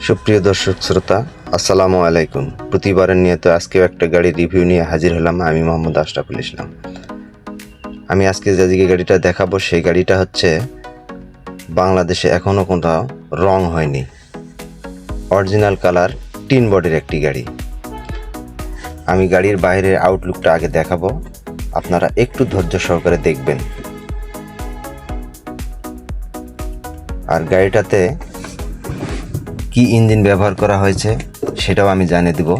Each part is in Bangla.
সুপ্রিয় দর্শক শ্রোতা, আসসালামু আলাইকুম। প্রতিবারের নিয়ত আজকেও একটা গাড়ির রিভিউ নিয়ে হাজির হলাম। আমি মোহাম্মদ আশরাফুল ইসলাম। আমি আজকে যে গাড়িটা দেখাবো সেই গাড়িটা হচ্ছে বাংলাদেশে এখনও কোথাও রং হয়নি, অরিজিনাল কালার টিন বডির একটি গাড়ি। আমি গাড়ির বাইরের আউটলুকটা আগে দেখাবো, আপনারা একটু ধৈর্য সহকারে দেখবেন। আর গাড়িটাতে কি ইঞ্জিন ব্যবহার করা হয়েছে সেটাও আমি জানিয়ে দেব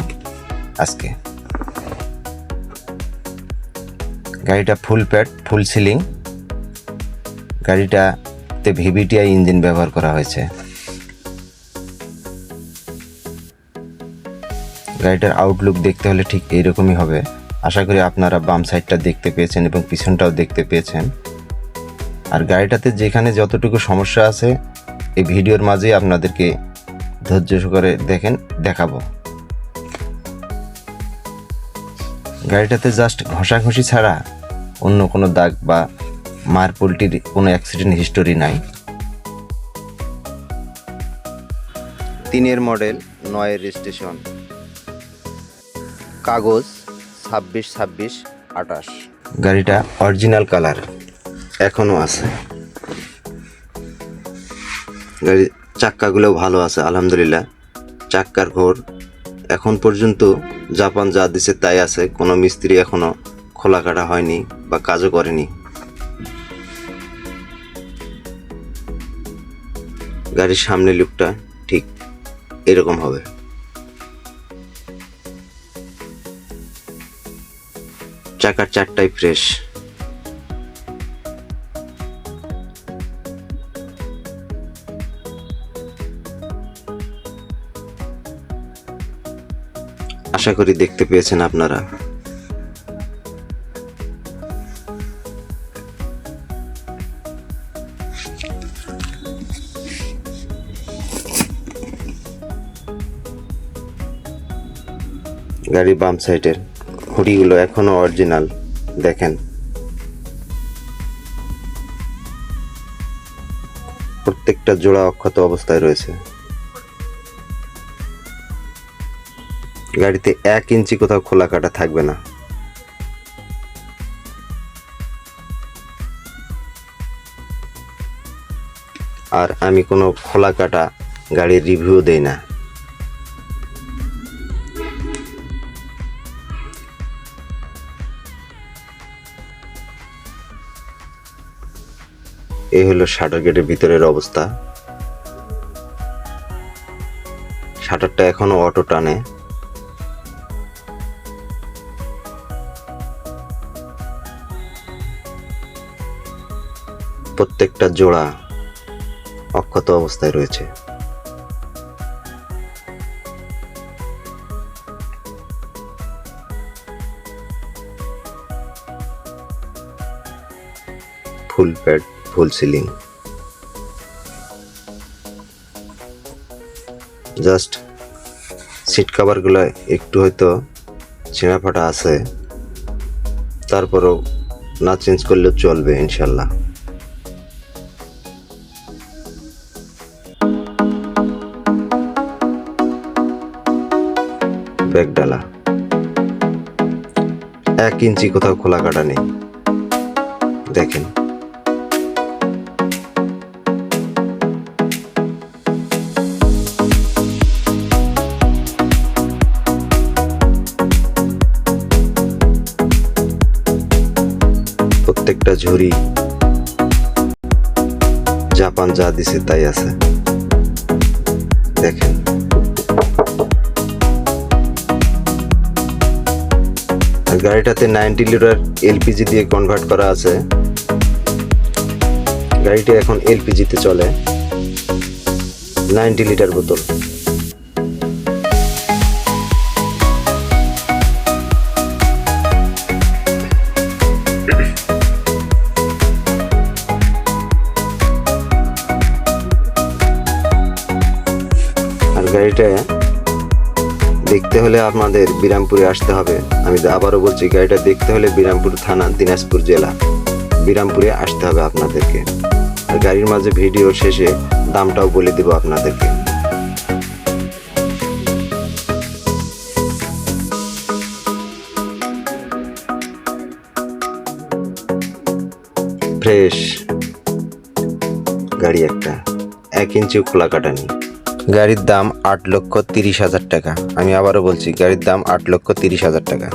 আজকে। গাড়িটা ফুল প্যাড, ফুল সিলিং। গাড়িটাতে ভিভিটিআই ইঞ্জিন ব্যবহার করা হয়েছে। গাড়িটার আউটলুক দেখতে হলে ঠিক এইরকমই হবে। আশা করি আপনারা বাম সাইডটা দেখতে পেয়েছেন এবং পিছনটাও দেখতে পেয়েছেন। আর গাড়িটাতে যেখানে যতটুকু সমস্যা আছে এই ভিডিওর মাঝেই আপনাদেরকে ধৈর্য সহকারে দেখাবো। গাড়িটাতে জাস্ট ঘষাঘষি ছাড়া অন্য কোনো দাগ বা মারপোল্টির কোনো অ্যাক্সিডেন্ট হিস্টোরি নাই। 3-এর মডেল, 9-এর রেজিস্ট্রেশন, কাগজ 26/26/28। গাড়িটা অরিজিনাল কালার এখনও আছে। গাড়ির চাক্কাগুলো ভালো আছে আলহামদুলিল্লাহ। চাক্কার ঘোর এখন পর্যন্ত জাপান যা দিছে তাই আছে, কোনো মিস্ত্রি এখনো খোলা কাটা হয়নি বা কাজও করেনি। গাড়ির সামনে লুকটা ঠিক এরকম হবে। চাকার চারটাই ফ্রেশ। আশা করি দেখতে পেয়েছেন আপনারা। গাড়ি বাম সাইডের খুঁটিগুলো এখনো অরিজিনাল, দেখেন। প্রত্যেকটা জোড়া অক্ষত অবস্থায় রয়েছে। গাড়িতে 1 ইঞ্চি কোথাও খোলা কাটা থাকবে না। আর আমি কোনো খোলা কাটা গাড়ির রিভিউ দেই না। এই হলো শাটার গেটের ভিতরের অবস্থা। শাটারটা এখনো অটো টানে। প্রত্যেকটা জোড়া অক্ষত অবস্থায় রয়েছে। Full pad, full ceiling. Just seat কভারগুলো একটু হয়তো ছেঁড়া ফাটা আছে, তারপরেও না চেঞ্জ করলেও চলবে ইনশাল্লাহ। ব্যাক ডালা 1 ইঞ্চি কোথাও খোলা কাটা নেই, দেখেন। প্রত্যেকটা ঝুড়ি জাপান যা দিছে তাই আছে, দেখেন। গাড়িটাতে 90 লিটার এলপিজি দিয়ে কনভার্ট করা আছে। গাড়িটা এখন এলপিজিতে চলে। 90 লিটার বোতল। আর গাড়িটা দেখতে হলে আপনাদের বিরামপুরে আসতে হবে। আমি আবারও বলছি, গাড়িটা দেখতে হলে বিরামপুর থানা, দিনাজপুর জেলা, বিরামপুরে আসতে হবে আপনাদেরকে। আর গাড়ির মাঝে ভিডিও শেষে দামটাও বলে দেব আপনাদেরকে। ফ্রেশ গাড়ি একটা, 1 ইঞ্চিও খোলা কাটানি। গাড়ির দাম 8,30,000 টাকা। আমি আবারও বলছি, গাড়ির দাম 8,30,000 টাকা।